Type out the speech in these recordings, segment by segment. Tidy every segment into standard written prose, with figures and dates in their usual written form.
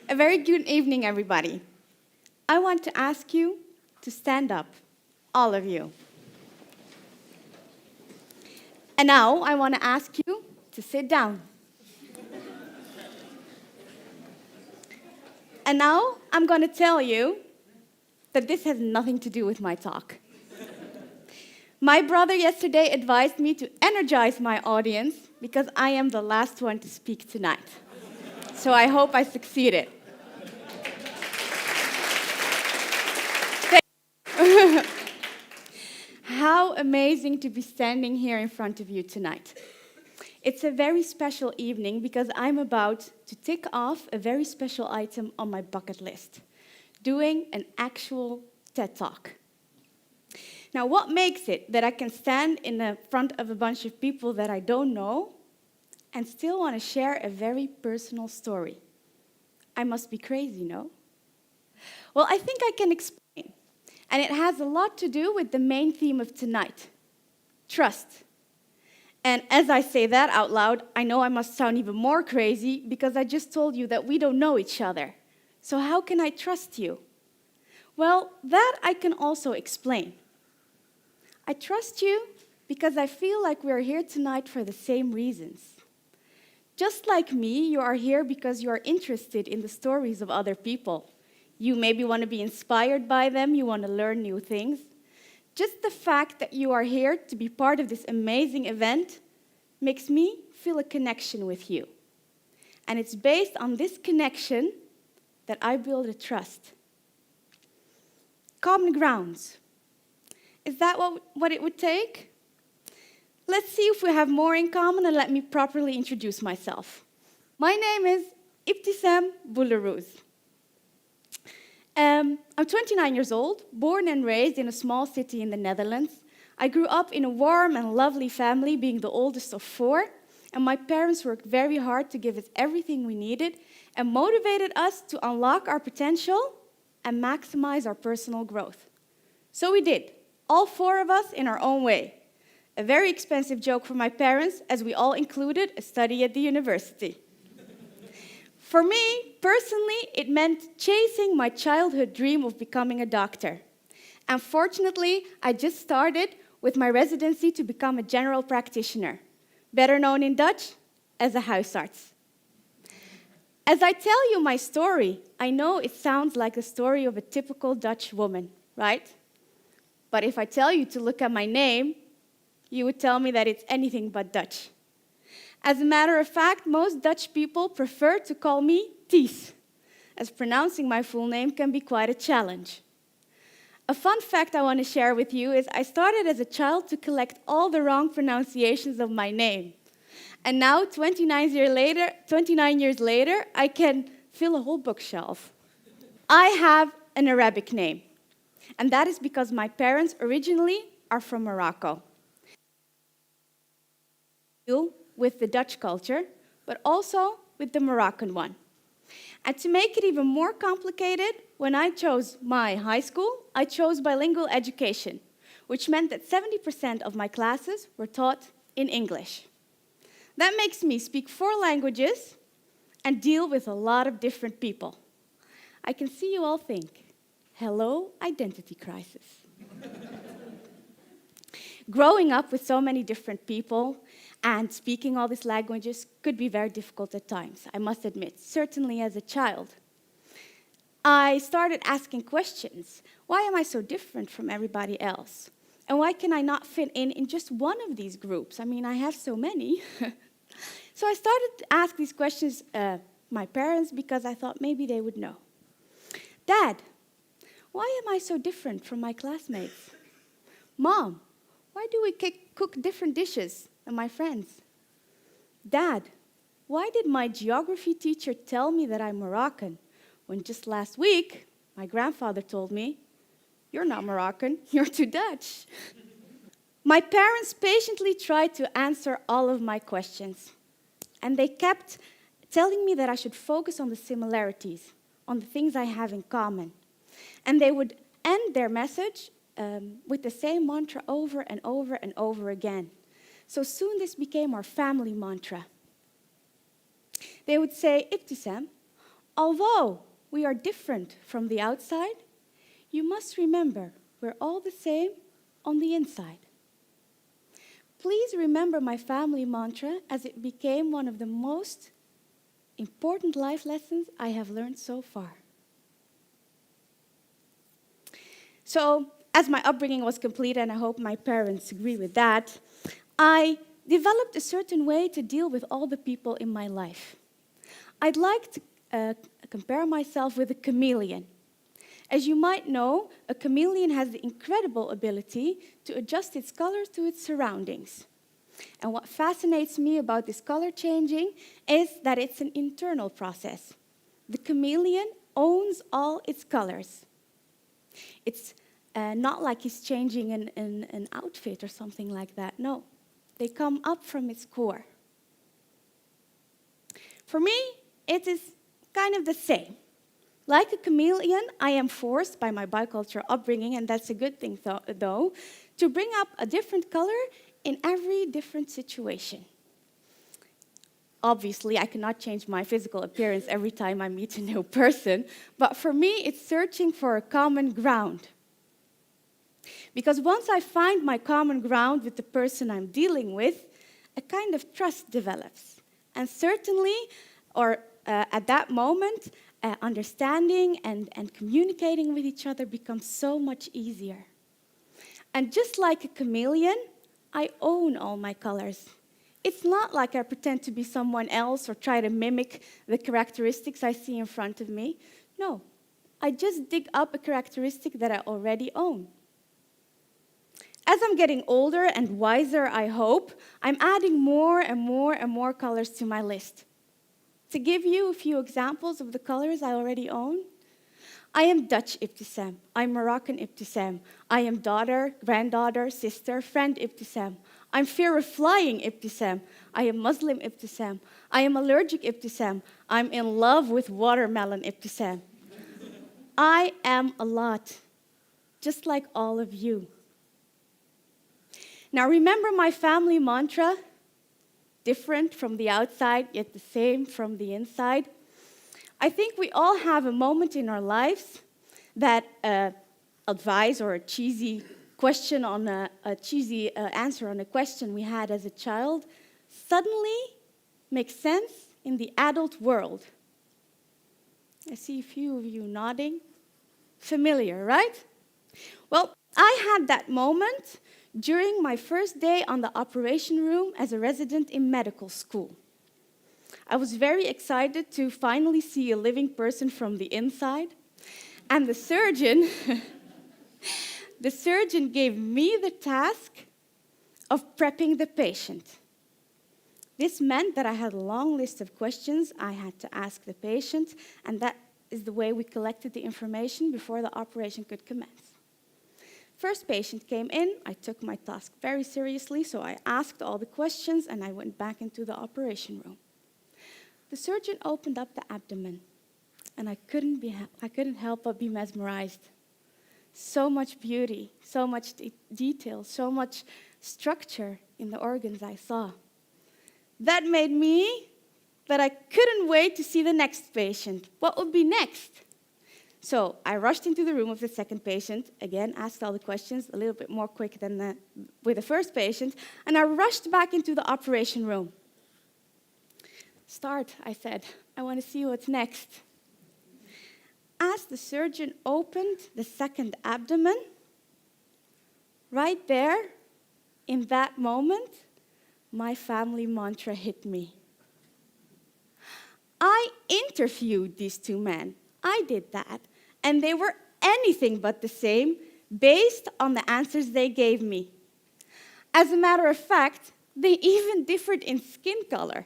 A very good evening, everybody. I want to ask you to stand up, all of you. And now I want to ask you to sit down. And now I'm going to tell you that this has nothing to do with my talk. My brother yesterday advised me to energize my audience because I am the last one to speak tonight. So I hope I succeeded. How amazing to be standing here in front of you tonight. It's a very special evening because I'm about to tick off a very special item on my bucket list, doing an actual TED Talk. Now, what makes it that I can stand in the front of a bunch of people that I don't know and still want to share a very personal story? I must be crazy, no? Well, I think I can explain. And it has a lot to do with the main theme of tonight, trust. And as I say that out loud, I know I must sound even more crazy because I just told you that we don't know each other. So how can I trust you? Well, that I can also explain. I trust you because I feel like we're here tonight for the same reasons. Just like me, you are here because you are interested in the stories of other people. You maybe want to be inspired by them, you want to learn new things. Just the fact that you are here to be part of this amazing event makes me feel a connection with you. And it's based on this connection that I build a trust. Common grounds. Is that what it would take? Let's see if we have more in common, and let me properly introduce myself. My name is Ibtisam Boulahrouz. I'm 29 years old, born and raised in a small city in the Netherlands. I grew up in a warm and lovely family, being the oldest of 4, and my parents worked very hard to give us everything we needed and motivated us to unlock our potential and maximize our personal growth. So we did, all 4 of us in our own way. A very expensive joke for my parents, as we all included a study at the university. For me, personally, it meant chasing my childhood dream of becoming a doctor. And fortunately, I just started with my residency to become a general practitioner, better known in Dutch as a huisarts. As I tell you my story, I know it sounds like the story of a typical Dutch woman, right? But if I tell you to look at my name, you would tell me that it's anything but Dutch. As a matter of fact, most Dutch people prefer to call me Ties, as pronouncing my full name can be quite a challenge. A fun fact I want to share with you is I started as a child to collect all the wrong pronunciations of my name. And now, 29 years later, I can fill a whole bookshelf. I have an Arabic name, and that is because my parents originally are from Morocco. With the Dutch culture, but also with the Moroccan one. And to make it even more complicated, when I chose my high school, I chose bilingual education, which meant that 70% of my classes were taught in English. That makes me speak 4 languages and deal with a lot of different people. I can see you all think, hello, identity crisis. Growing up with so many different people and speaking all these languages could be very difficult at times, I must admit, certainly as a child. I started asking questions. Why am I so different from everybody else? And why can I not fit in just one of these groups? I mean, I have so many. So I started to ask these questions my parents because I thought maybe they would know. Dad, why am I so different from my classmates? Mom, why do we cook different dishes than my friends? Dad, why did my geography teacher tell me that I'm Moroccan when just last week my grandfather told me, you're not Moroccan, you're too Dutch? My parents patiently tried to answer all of my questions, and they kept telling me that I should focus on the similarities, on the things I have in common. And they would end their message with the same mantra over and over and over again. So soon this became our family mantra. They would say, Ibtisam, although we are different from the outside, you must remember we're all the same on the inside. Please remember my family mantra, as it became one of the most important life lessons I have learned so far. So, as my upbringing was complete, and I hope my parents agree with that, I developed a certain way to deal with all the people in my life. I'd like to compare myself with a chameleon. As you might know, a chameleon has the incredible ability to adjust its color to its surroundings. And what fascinates me about this color changing is that it's an internal process. The chameleon owns all its colors. It's not like he's changing an outfit or something like that. No, they come up from its core. For me, it is kind of the same. Like a chameleon, I am forced by my bicultural upbringing, and that's a good thing though, to bring up a different color in every different situation. Obviously, I cannot change my physical appearance every time I meet a new person, but for me, it's searching for a common ground. Because once I find my common ground with the person I'm dealing with, a kind of trust develops. And certainly, at that moment, understanding and communicating with each other becomes so much easier. And just like a chameleon, I own all my colors. It's not like I pretend to be someone else or try to mimic the characteristics I see in front of me. No, I just dig up a characteristic that I already own. As I'm getting older and wiser, I hope, I'm adding more and more and more colors to my list. To give you a few examples of the colors I already own, I am Dutch Ibtisam, I'm Moroccan Ibtisam, I am daughter, granddaughter, sister, friend Ibtisam, I'm fear of flying Ibtisam, I am Muslim Ibtisam, I am allergic Ibtisam, I'm in love with watermelon Ibtisam. I am a lot, just like all of you. Now remember my family mantra, different from the outside, yet the same from the inside. I think we all have a moment in our lives that advice or a cheesy question on a cheesy answer on a question we had as a child suddenly makes sense in the adult world. I see a few of you nodding. Familiar, right? Well, I had that moment during my first day on the operation room as a resident in medical school. I was very excited to finally see a living person from the inside, and the surgeon gave me the task of prepping the patient. This meant that I had a long list of questions I had to ask the patient, and that is the way we collected the information before the operation could commence. First patient came in, I took my task very seriously, so I asked all the questions and I went back into the operation room. The surgeon opened up the abdomen, and I couldn't help but be mesmerized. So much beauty, so much detail, so much structure in the organs I saw. That made me that I couldn't wait to see the next patient. What would be next? So I rushed into the room of the second patient, again asked all the questions, a little bit more quick than with the first patient, and I rushed back into the operation room. Start, I said. I want to see what's next. As the surgeon opened the second abdomen, right there, in that moment, my family mantra hit me. I interviewed these two men. I did that, and they were anything but the same based on the answers they gave me. As a matter of fact, they even differed in skin color.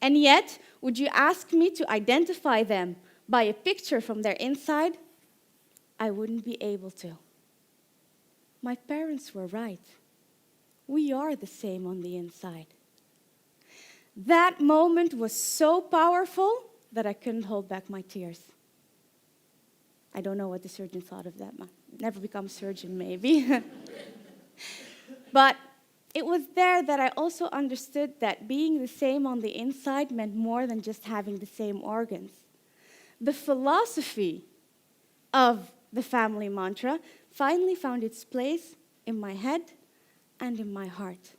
And yet, would you ask me to identify them by a picture from their inside? I wouldn't be able to. My parents were right. We are the same on the inside. That moment was so powerful that I couldn't hold back my tears. I don't know what the surgeon thought of that. Never become a surgeon, maybe. But it was there that I also understood that being the same on the inside meant more than just having the same organs. the philosophy of the family mantra finally found its place in my head and in my heart.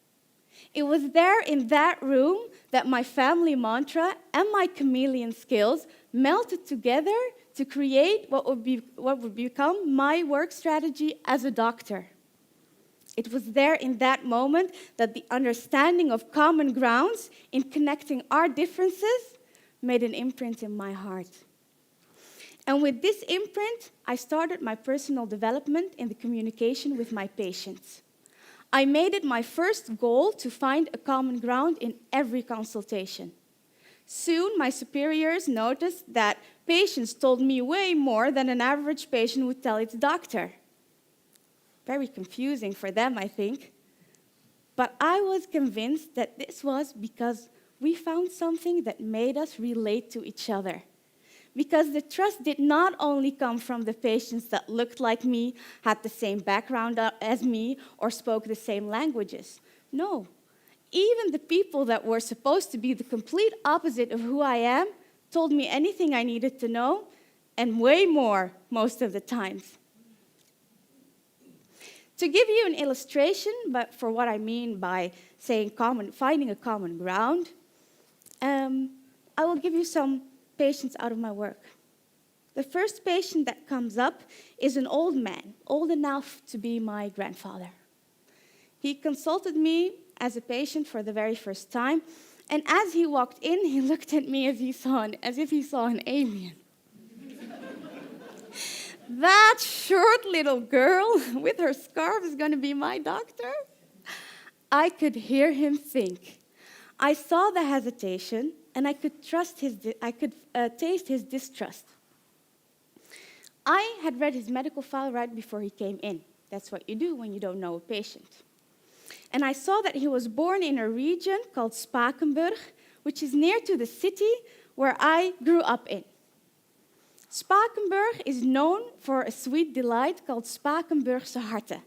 It was there in that room that my family mantra and my chameleon skills melted together to create what would become my work strategy as a doctor. It was there in that moment that the understanding of common grounds in connecting our differences made an imprint in my heart. And with this imprint, I started my personal development in the communication with my patients. I made it my first goal to find a common ground in every consultation. Soon, my superiors noticed that patients told me way more than an average patient would tell its doctor. Very confusing for them, I think. But I was convinced that this was because we found something that made us relate to each other. Because the trust did not only come from the patients that looked like me, had the same background as me, or spoke the same languages. No, even the people that were supposed to be the complete opposite of who I am told me anything I needed to know, and way more most of the times. To give you an illustration but for what I mean by saying finding a common ground, I will give you some patients out of my work. The first patient that comes up is an old man, old enough to be my grandfather. He consulted me as a patient for the very first time, and as he walked in, he looked at me as if he saw an alien. That short little girl with her scarf is going to be my doctor? I could hear him think. I saw the hesitation, and I could taste his distrust. I had read his medical file right before he came in. That's what you do when you don't know a patient. And I saw that he was born in a region called Spakenburg, which is near to the city where I grew up in. Spakenburg is known for a sweet delight called Spakenburgse harte,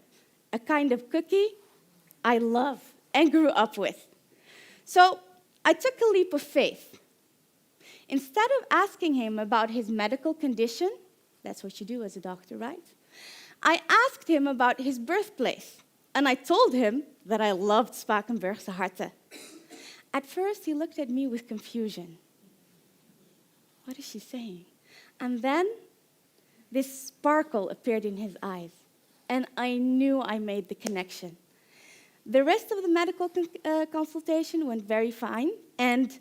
a kind of cookie I love and grew up with. So I took a leap of faith. Instead of asking him about his medical condition, that's what you do as a doctor, right? I asked him about his birthplace, and I told him that I loved Spakenburgse harte. At first, he looked at me with confusion. What is she saying? And then this sparkle appeared in his eyes, and I knew I made the connection. The rest of the medical consultation went very fine, and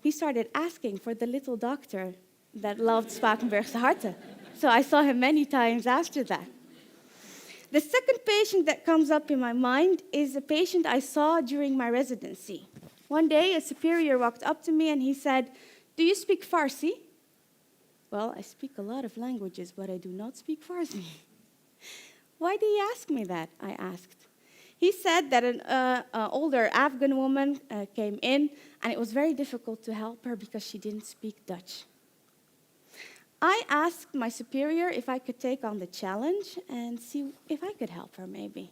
he started asking for the little doctor that loved Spakenburgse harte. So I saw him many times after that. The second patient that comes up in my mind is a patient I saw during my residency. One day, a superior walked up to me and he said, "Do you speak Farsi?" Well, I speak a lot of languages, but I do not speak Farsi. Why did he ask me that? I asked. He said that an older Afghan woman came in, and it was very difficult to help her because she didn't speak Dutch. I asked my superior if I could take on the challenge and see if I could help her, maybe.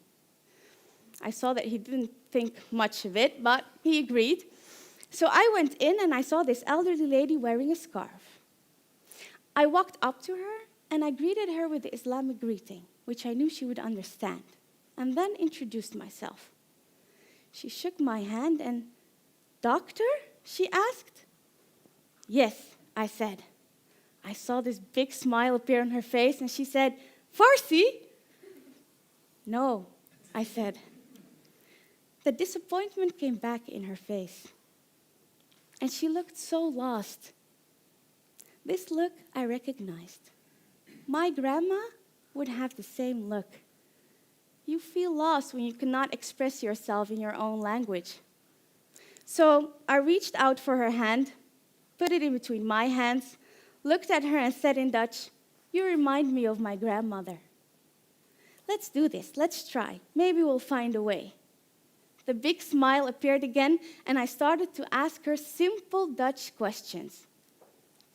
I saw that he didn't think much of it, but he agreed. So I went in, and I saw this elderly lady wearing a scarf. I walked up to her, and I greeted her with the Islamic greeting, which I knew she would understand, and then introduced myself. She shook my hand and, "Doctor?" she asked. "Yes," I said. I saw this big smile appear on her face, and she said, "Farsi?" "No," I said. The disappointment came back in her face, and she looked so lost. This look I recognized. My grandma would have the same look. You feel lost when you cannot express yourself in your own language. So I reached out for her hand, put it in between my hands, looked at her and said in Dutch, "You remind me of my grandmother. Let's do this, let's try. Maybe we'll find a way." The big smile appeared again, and I started to ask her simple Dutch questions.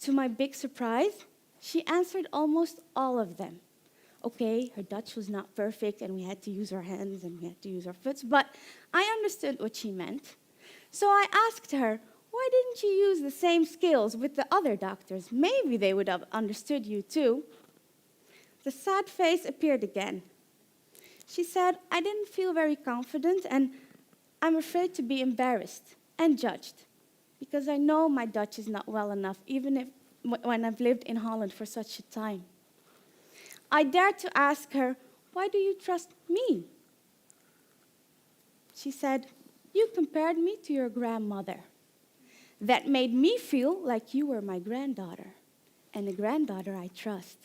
To my big surprise, she answered almost all of them. Okay, her Dutch was not perfect, and we had to use our hands and we had to use our foot, but I understood what she meant. So I asked her, "Why didn't you use the same skills with the other doctors? Maybe they would have understood you too. The sad face appeared again. She said, I didn't feel very confident, and I'm afraid to be embarrassed and judged, because I know my Dutch is not well enough, when I've lived in Holland for such a time. I dared to ask her, why do you trust me? She said, you compared me to your grandmother. That made me feel like you were my granddaughter, and a granddaughter I trust.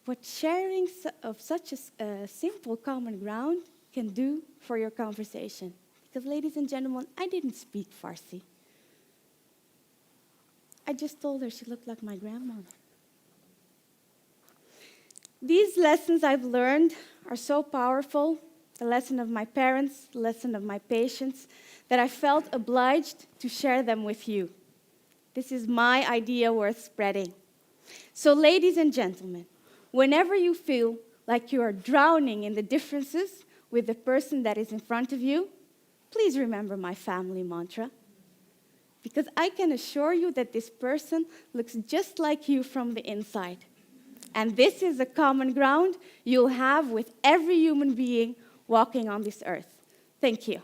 What sharing of such a simple common ground can do for your conversation. Because, ladies and gentlemen, I didn't speak Farsi. I just told her she looked like my grandmother. These lessons I've learned are so powerful, the lesson of my parents, the lesson of my patients, that I felt obliged to share them with you. This is my idea worth spreading. So, ladies and gentlemen, whenever you feel like you are drowning in the differences with the person that is in front of you, please remember my family mantra. Because I can assure you that this person looks just like you from the inside. And this is a common ground you'll have with every human being walking on this earth. Thank you.